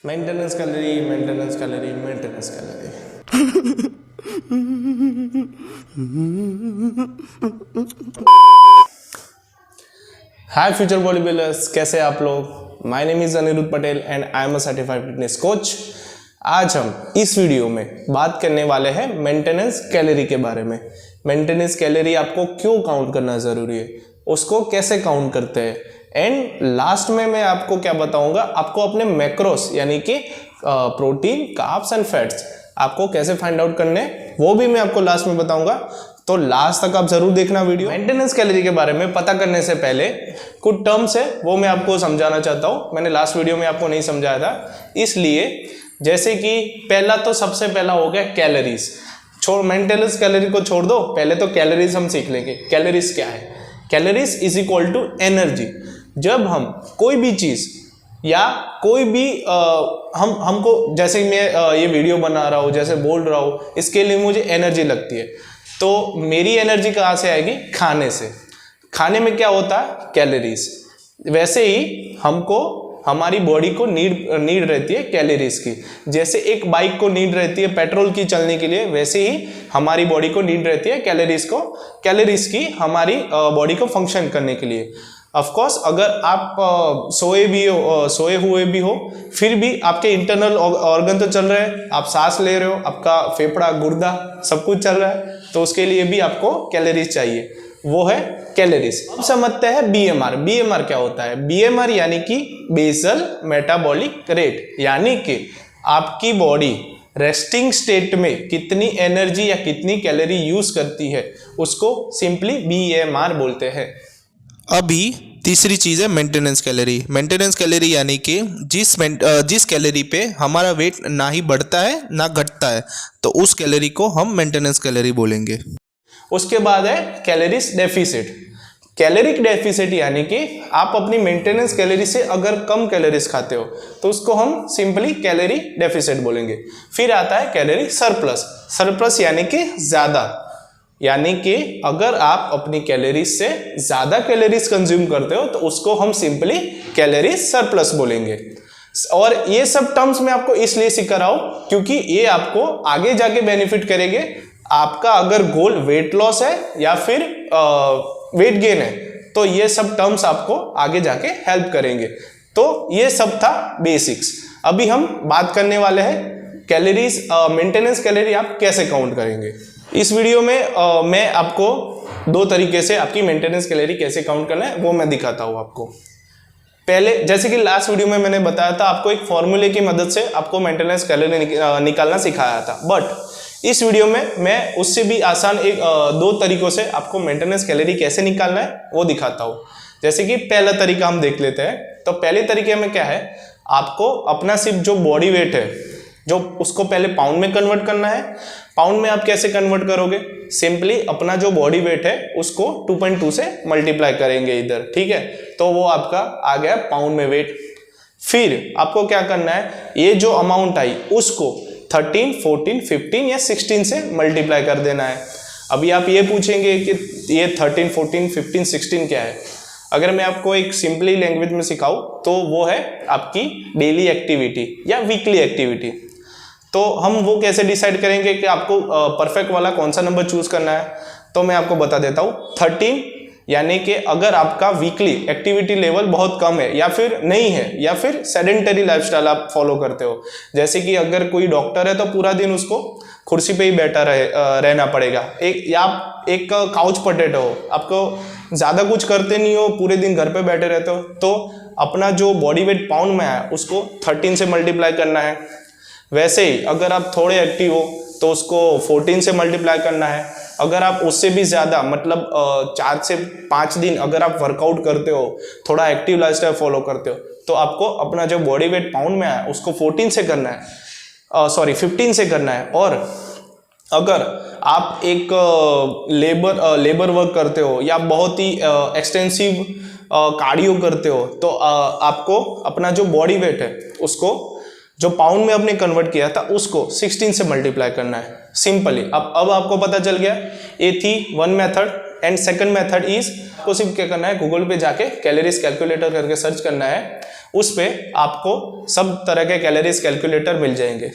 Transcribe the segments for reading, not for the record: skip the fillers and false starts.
Maintenance calorie, maintenance calorie, maintenance calorie. Hi future body builders, कैसे आप लोग। My name is Aniruddh Patel and I am a certified fitness coach. आज हम इस video में बात करने वाले हैं मेंटेनेंस कैलोरी के बारे में। मेंटेनेंस कैलोरी आपको क्यों काउंट करना ज़रूरी है, उसको कैसे काउंट करते हैं, एंड लास्ट में मैं आपको क्या बताऊंगा, आपको अपने मैक्रोस यानी कि प्रोटीन, कार्ब्स एंड फैट्स आपको कैसे फाइंड आउट करने, वो भी मैं आपको लास्ट में बताऊंगा। तो लास्ट तक आप जरूर देखना वीडियो। मेंटेनेंस कैलोरी के बारे में पता करने से पहले कुछ टर्म्स है वो मैं आपको समझाना चाहता हूँ। मैंने लास्ट वीडियो में आपको नहीं समझाया था, इसलिए जैसे कि पहला तो सबसे पहला हो गया कैलोरीज। मेंटेनेंस कैलोरी को छोड़ दो, पहले तो कैलोरीज हम सीख लेंगे। कैलोरीज क्या है? Calories is equal to energy. जब हम कोई भी चीज या कोई भी हमको, जैसे मैं ये वीडियो बना रहा हूँ, जैसे बोल रहा हूँ, इसके लिए मुझे एनर्जी लगती है, तो मेरी एनर्जी कहाँ से आएगी? खाने से। खाने में क्या होता है? कैलोरीज। वैसे ही हमको हमारी बॉडी को नीड रहती है कैलोरीज की। जैसे एक बाइक को नीड रहती है पेट्रोल की चलने के लिए, वैसे ही हमारी बॉडी को नीड रहती है कैलोरीज की हमारी बॉडी को फंक्शन करने के लिए। ऑफ कोर्स अगर आप सोए हुए भी हो, फिर भी आपके इंटरनल ऑर्गन तो चल रहे हैं, आप सांस ले रहे हो, आपका फेफड़ा, गुर्दा सब कुछ चल रहा है, तो उसके लिए भी आपको कैलोरीज चाहिए, वो है कैलोरीज। अब समझते हैं बीएमआर। बीएमआर क्या होता है? बीएमआर यानी कि बेसल मेटाबॉलिक रेट, यानी कि आपकी बॉडी रेस्टिंग स्टेट में कितनी एनर्जी या कितनी कैलोरी यूज करती है, उसको सिंपली बीएमआर बोलते हैं। अभी तीसरी चीज़ है मेंटेनेंस कैलोरी। मेंटेनेंस कैलोरी यानी कि जिस कैलोरी पे हमारा वेट ना ही बढ़ता है ना घटता है, तो उस कैलोरी को हम मेंटेनेंस कैलोरी बोलेंगे। उसके बाद है कैलोरीज डेफिसिट। कैलोरिक डेफिसिट यानी कि आप अपनी मेंटेनेंस कैलोरी से अगर कम कैलोरीज खाते हो तो उसको हम सिंपली कैलोरी डेफिसिट बोलेंगे। फिर आता है कैलोरी सरप्लस। सरप्लस यानी कि ज्यादा, यानी कि अगर आप अपनी कैलोरीज से ज्यादा कैलोरीज कंज्यूम करते हो तो उसको हम सिंपली कैलोरीज सरप्लस बोलेंगे। और ये सब टर्म्स मैं आपको इसलिए सिखा रहा हूं क्योंकि ये आपको आगे जाके बेनिफिट करेंगे। आपका अगर गोल वेट लॉस है या फिर वेट गेन है, तो ये सब टर्म्स आपको आगे जाके हेल्प करेंगे। तो ये सब था बेसिक्स। अभी हम बात करने वाले हैं कैलोरीज, मेंटेनेंस कैलोरी आप कैसे काउंट करेंगे। इस वीडियो में मैं आपको दो तरीके से आपकी मेंटेनेंस कैलोरी कैसे काउंट करना है वो मैं दिखाता हूँ आपको। पहले जैसे कि लास्ट वीडियो में मैंने बताया था, आपको एक फॉर्मूले की मदद से आपको मेंटेनेंस कैलोरी निकालना सिखाया था, बट इस वीडियो में मैं उससे भी आसान दो तरीकों से आपको मेंटेनेंस कैलोरी कैसे निकालना है वो दिखाता हूँ। जैसे कि पहला तरीका हम देख लेते हैं। तो पहले तरीके में क्या है, आपको अपना सिर्फ जो बॉडी वेट है, जो उसको पहले पाउंड में कन्वर्ट करना है। पाउंड में आप कैसे कन्वर्ट करोगे? सिंपली अपना जो बॉडी वेट है उसको 2.2 से मल्टीप्लाई करेंगे इधर, ठीक है, तो वो आपका आ गया पाउंड में वेट। फिर आपको क्या करना है, ये जो अमाउंट आई उसको 13, 14, 15 या 16 से मल्टीप्लाई कर देना है। अभी आप ये पूछेंगे कि ये 13, 14, 15, 16 क्या है। अगर मैं आपको एक सिंपली लैंग्वेज में सिखाऊं तो वो है आपकी डेली एक्टिविटी या वीकली एक्टिविटी। तो हम वो कैसे डिसाइड करेंगे कि आपको परफेक्ट वाला कौन सा नंबर चूज करना है, तो मैं आपको बता देता हूँ। 13 यानी कि अगर आपका वीकली एक्टिविटी लेवल बहुत कम है या फिर नहीं है, या फिर सेडेंटरी लाइफस्टाइल आप फॉलो करते हो, जैसे कि अगर कोई डॉक्टर है तो पूरा दिन उसको कुर्सी पे ही बैठा रहना पड़ेगा, या आप एक काउच पोटैटो हो, आपको ज़्यादा कुछ करते नहीं हो, पूरे दिन घर पे बैठे रहते हो, तो अपना जो बॉडी वेट पाउंड में है उसको 13 से मल्टीप्लाई करना है। वैसे ही अगर आप थोड़े एक्टिव हो तो उसको 14 से मल्टीप्लाई करना है। अगर आप उससे भी ज़्यादा, मतलब 4 से 5 दिन अगर आप वर्कआउट करते हो, थोड़ा एक्टिव लाइफस्टाइल फॉलो करते हो, तो आपको अपना जो बॉडी वेट पाउंड में है उसको 14 से करना है, 15 से करना है। और अगर आप एक लेबर वर्क करते हो या बहुत ही एक्सटेंसिव कार्डियो करते हो, तो आपको अपना जो बॉडी वेट है उसको जो पाउंड में आपने कन्वर्ट किया था उसको 16 से मल्टीप्लाई करना है, सिंपली। अब आपको पता चल गया, ये थी one method. And second method is, आपको सिर्फ क्या करना है, गूगल पे जाके कैलोरीज कैलकुलेटर करके सर्च करना है, उस पे आपको सब तरह के कैलोरीज कैलकुलेटर मिल जाएंगे।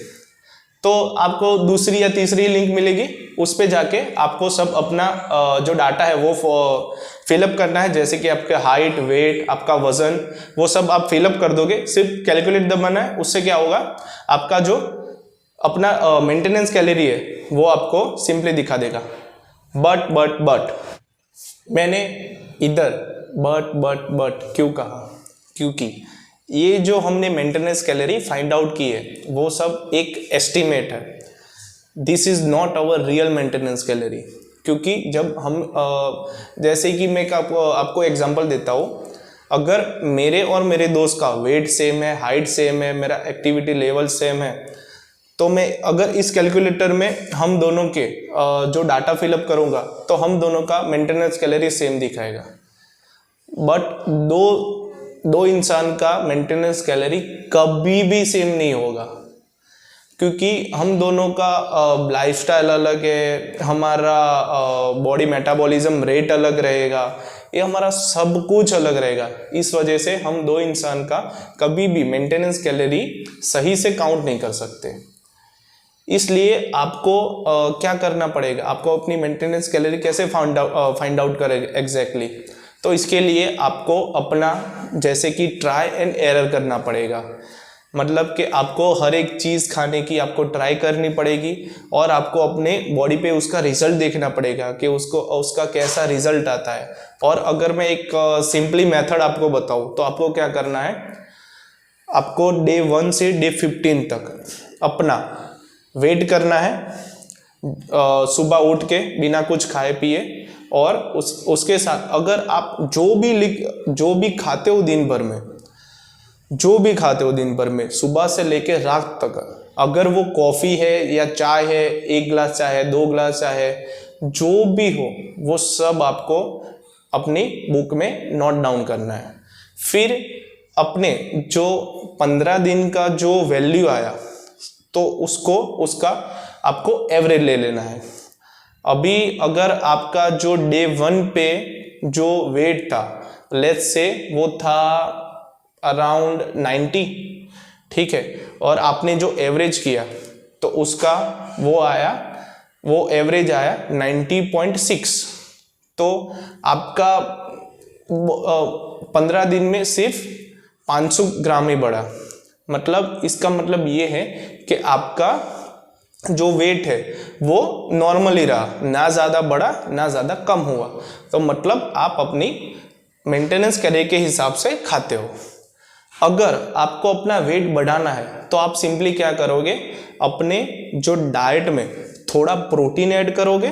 तो आपको दूसरी या तीसरी लिंक मिलेगी, उस पे जाके आपको सब अपना जो डाटा है वो फिलअप करना है, जैसे कि आपका हाइट, वेट, आपका वजन, वो सब आप फिलअप कर दोगे, सिर्फ कैलकुलेट दबाना है। उससे क्या होगा, आपका जो अपना मेंटेनेंस कैलोरी है वो आपको सिंपली दिखा देगा। बट मैंने इधर बट क्यों कहा, क्योंकि ये जो हमने मेंटेनेंस कैलोरी फाइंड आउट की है वो सब एक एस्टिमेट है, this is not our real maintenance calorie. क्योंकि जब हम जैसे कि मैं आपको एग्जांपल देता हूँ, अगर मेरे और मेरे दोस्त का वेट सेम है, हाइट सेम है, मेरा एक्टिविटी लेवल सेम है, तो मैं अगर इस कैलकुलेटर में हम दोनों के जो डाटा फिलअप करूँगा तो हम दोनों का मेंटेनेंस कैलोरी सेम दिखाएगा। बट दो इंसान का मेंटेनेंस कैलोरी कभी भी सेम नहीं होगा, क्योंकि हम दोनों का लाइफस्टाइल अलग है, हमारा बॉडी मेटाबॉलिज्म रेट अलग रहेगा, ये हमारा सब कुछ अलग रहेगा। इस वजह से हम दो इंसान का कभी भी मेंटेनेंस कैलोरी सही से काउंट नहीं कर सकते। इसलिए आपको क्या करना पड़ेगा, आपको अपनी मेंटेनेंस कैलोरी कैसे फाइंड आउट करें एग्जैक्टली, तो इसके लिए आपको अपना जैसे कि ट्राई एंड एरर करना पड़ेगा। मतलब कि आपको हर एक चीज़ खाने की आपको ट्राई करनी पड़ेगी और आपको अपने बॉडी पे उसका रिजल्ट देखना पड़ेगा कि उसका कैसा रिजल्ट आता है। और अगर मैं एक सिंपली मेथड आपको बताऊँ तो आपको क्या करना है, आपको डे 1 से डे 15 तक अपना वेट करना है, सुबह उठ के बिना कुछ खाए पिए, और उसके साथ अगर आप जो भी खाते हो दिन भर में, सुबह से लेकर रात तक, अगर वो कॉफ़ी है या चाय है, 1 गिलास चाय है, 2 गिलास चाय है, जो भी हो वो सब आपको अपनी बुक में नोट डाउन करना है। फिर अपने जो 15 दिन का जो वैल्यू आया तो उसका आपको एवरेज ले लेना है। अभी अगर आपका जो डे 1 पे जो वेट था, लेट्स से वो था अराउंड 90, ठीक है, और आपने जो एवरेज किया तो उसका वो एवरेज आया 90.6, तो आपका 15 दिन में सिर्फ 500 ग्राम ही बढ़ा। मतलब इसका मतलब ये है कि आपका जो वेट है वो नॉर्मल ही रहा, ना ज़्यादा बढ़ा ना ज़्यादा कम हुआ। तो मतलब आप अपनी मेंटेनेंस कैलोरी के हिसाब से खाते हो। अगर आपको अपना वेट बढ़ाना है तो आप सिंपली क्या करोगे, अपने जो डाइट में थोड़ा प्रोटीन ऐड करोगे,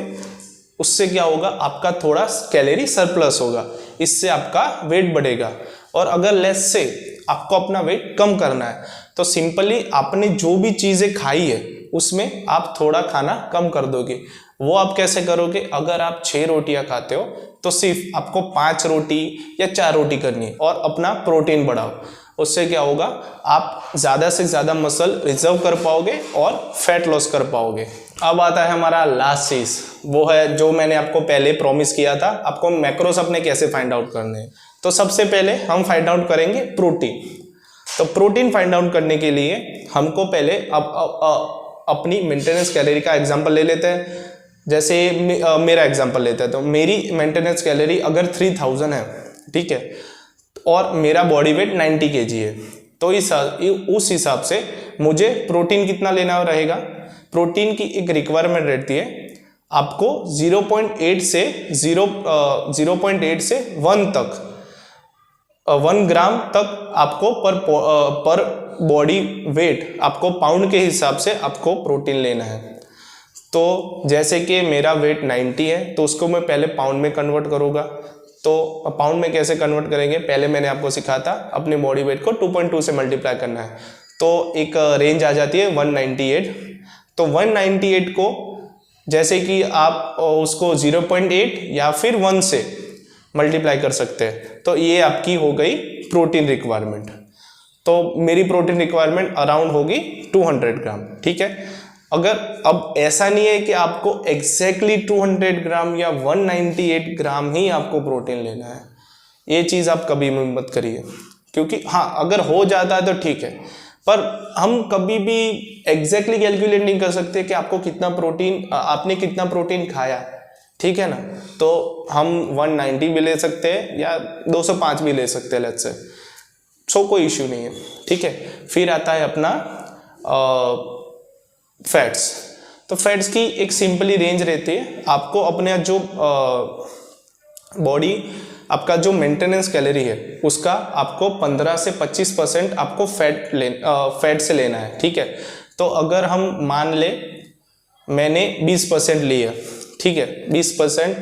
उससे क्या होगा, आपका थोड़ा कैलोरी सरप्लस होगा, इससे आपका वेट बढ़ेगा। और अगर लेट्स से आपको अपना वेट कम करना है तो सिंपली आपने जो भी चीज़ें खाई है उसमें आप थोड़ा खाना कम कर दोगे। वो आप कैसे करोगे, अगर आप 6 रोटियां खाते हो तो सिर्फ आपको 5 रोटी या 4 रोटी करनी है और अपना प्रोटीन बढ़ाओ। उससे क्या होगा, आप ज़्यादा से ज़्यादा मसल रिजर्व कर पाओगे और फैट लॉस कर पाओगे। अब आता है हमारा लास्ट चीज़, वो है जो मैंने आपको पहले प्रॉमिस किया था, आपको मैक्रोस अपने कैसे फाइंड आउट करने हैं। तो सबसे पहले हम फाइंड आउट करेंगे प्रोटीन। तो प्रोटीन फाइंड आउट करने के लिए हमको पहले अपनी मेंटेनेंस कैलोरी का एग्जांपल ले लेते हैं। जैसे मेरा एग्जांपल लेते हैं, तो मेरी मेंटेनेंस कैलोरी अगर 3000 है, ठीक है, और मेरा बॉडी वेट 90 kg है, तो उस हिसाब से मुझे प्रोटीन कितना लेना रहेगा। प्रोटीन की एक रिक्वायरमेंट रहती है, आपको 0.8 से 1 तक 1 ग्राम तक आपको पर बॉडी वेट आपको पाउंड के हिसाब से आपको प्रोटीन लेना है। तो जैसे कि मेरा वेट 90 है तो उसको मैं पहले पाउंड में कन्वर्ट करूँगा। तो पाउंड में कैसे कन्वर्ट करेंगे, पहले मैंने आपको सिखाया था, अपने बॉडी वेट को 2.2 से मल्टीप्लाई करना है, तो एक रेंज आ जाती है 198। तो 198 को जैसे कि आप उसको 0.8 या फिर 1 से मल्टीप्लाई कर सकते हैं, तो ये आपकी हो गई प्रोटीन रिक्वायरमेंट। तो मेरी प्रोटीन रिक्वायरमेंट अराउंड होगी 200 ग्राम, ठीक है। अगर अब ऐसा नहीं है कि आपको एग्जैक्टली 200 ग्राम या 198 ग्राम ही आपको प्रोटीन लेना है, ये चीज़ आप कभी मत करिए, क्योंकि हाँ अगर हो जाता है तो ठीक है, पर हम कभी भी एग्जैक्टली कैलकुलेट नहीं कर सकते कि आपको कितना प्रोटीन, आपने कितना प्रोटीन खाया, ठीक है ना। तो हम 190 भी ले सकते हैं या 205 भी ले सकते हैं, लेट्स से, सो कोई इश्यू नहीं है, ठीक है। फिर आता है अपना फैट्स। तो फैट्स की एक सिंपली रेंज रहती है, आपको अपने जो बॉडी, आपका जो मेंटेनेंस कैलोरी है उसका आपको 15 से 25% आपको फैट से लेना है, ठीक है। तो अगर हम मान ले मैंने 20% लिया, ठीक है, 20%,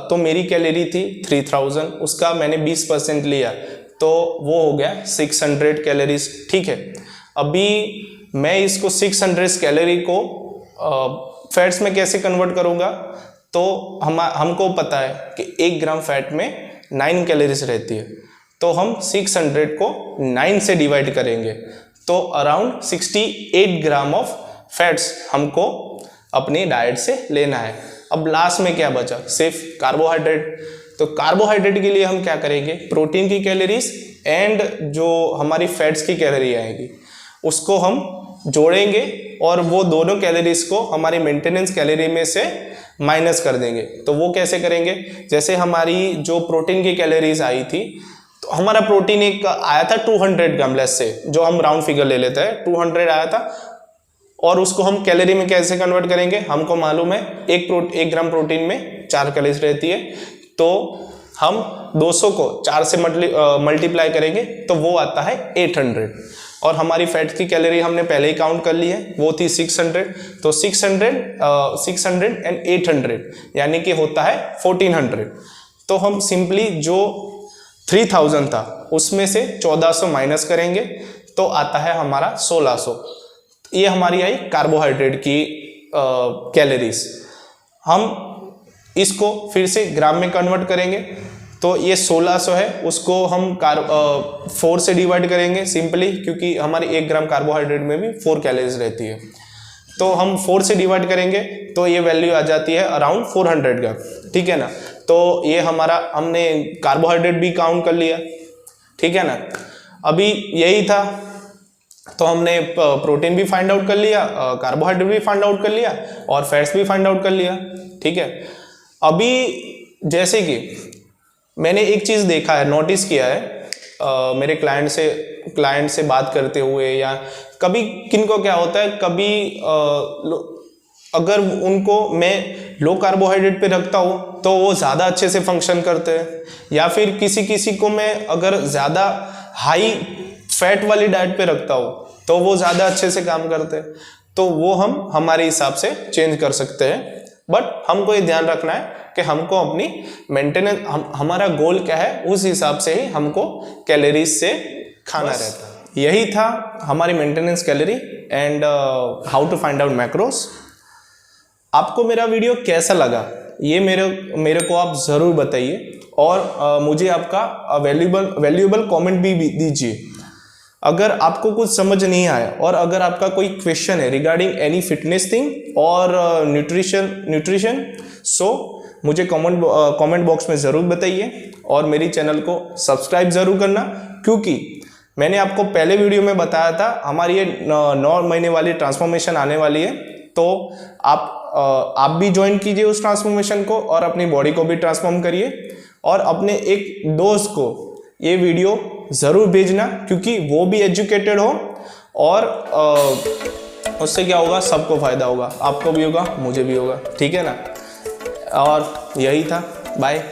तो मेरी कैलोरी थी 3000, उसका मैंने 20% लिया तो वो हो गया 600 कैलोरीज, ठीक है। अभी मैं इसको 600 कैलोरी को फैट्स में कैसे कन्वर्ट करूँगा, तो हमको पता है कि 1 ग्राम फैट में 9 कैलोरीज रहती है, तो हम 600 को 9 से डिवाइड करेंगे, तो अराउंड 68 ग्राम ऑफ फैट्स हमको अपनी डाइट से लेना है। अब लास्ट में क्या बचा, सिर्फ कार्बोहाइड्रेट। तो कार्बोहाइड्रेट के लिए हम क्या करेंगे, प्रोटीन की कैलोरीज एंड जो हमारी फैट्स की कैलोरी आएगी उसको हम जोड़ेंगे और वो दोनों कैलोरीज को हमारी मेंटेनेंस कैलोरी में से माइनस कर देंगे। तो वो कैसे करेंगे, जैसे हमारी जो प्रोटीन की कैलोरीज आई थी, तो हमारा प्रोटीन एक आया था 200 ग्राम, लेस से जो हम राउंड फिगर ले लेते हैं, 200 आया था, और उसको हम कैलोरी में कैसे कन्वर्ट करेंगे, हमको मालूम है 1 ग्राम प्रोटीन में 4 कैलोरीज रहती है, तो हम 200 को 4 से मल्टीप्लाई करेंगे तो वो आता है 800, और हमारी फैट की कैलोरी हमने पहले ही काउंट कर ली है, वो थी 600, तो 600 एंड 800 यानी कि होता है 1400। तो हम सिंपली जो 3000 था उसमें से 1400 माइनस करेंगे तो आता है हमारा 1600। ये हमारी आई कार्बोहाइड्रेट की कैलोरीज। हम इसको फिर से ग्राम में कन्वर्ट करेंगे, तो ये 1600 है, उसको हम 4 से डिवाइड करेंगे सिंपली, क्योंकि हमारे 1 ग्राम कार्बोहाइड्रेट में भी 4 कैलोरीज रहती है, तो हम 4 से डिवाइड करेंगे तो ये वैल्यू आ जाती है अराउंड 400 ग्राम, ठीक है ना। तो ये हमारा, हमने कार्बोहाइड्रेट भी काउंट कर लिया, ठीक है ना। अभी यही था, तो हमने प्रोटीन भी फाइंड आउट कर लिया, कार्बोहाइड्रेट भी फाइंड आउट कर लिया और फैट्स भी फाइंड आउट कर लिया, ठीक है। अभी जैसे कि मैंने एक चीज़ देखा है, नोटिस किया है, मेरे क्लाइंट से बात करते हुए, या कभी किनको क्या होता है, कभी अगर उनको मैं लो कार्बोहाइड्रेट पे रखता हूँ तो वो ज़्यादा अच्छे से फंक्शन करते हैं, या फिर किसी को मैं अगर ज़्यादा हाई फैट वाली डाइट पे रखता हूँ तो वो ज़्यादा अच्छे से काम करते हैं। तो वो हम हमारे हिसाब से चेंज कर सकते हैं, बट हमको ये ध्यान रखना है कि हमको अपनी मेंटेनेंस, हमारा गोल क्या है उस हिसाब से ही हमको कैलोरीज से खाना रहता है। यही था हमारी maintenance calorie and how to find out macros. आपको मेरा वीडियो कैसा लगा ये मेरे को आप ज़रूर बताइए, और मुझे आपका वैल्यूएबल कमेंट भी दीजिए। अगर आपको कुछ समझ नहीं आया और अगर आपका कोई क्वेश्चन है रिगार्डिंग एनी फिटनेस थिंग और न्यूट्रिशन, सो मुझे कमेंट बॉक्स में ज़रूर बताइए, और मेरी चैनल को सब्सक्राइब ज़रूर करना, क्योंकि मैंने आपको पहले वीडियो में बताया था हमारी ये 9 महीने वाली ट्रांसफॉर्मेशन आने वाली है, तो आप भी ज्वाइन कीजिए उस ट्रांसफॉर्मेशन को और अपनी बॉडी को भी ट्रांसफॉर्म करिए, और अपने एक दोस्त को ये वीडियो ज़रूर भेजना, क्योंकि वो भी एजुकेटेड हो, और उससे क्या होगा, सबको फ़ायदा होगा, आपको भी होगा, मुझे भी होगा, ठीक है ना। और यही था, बाय।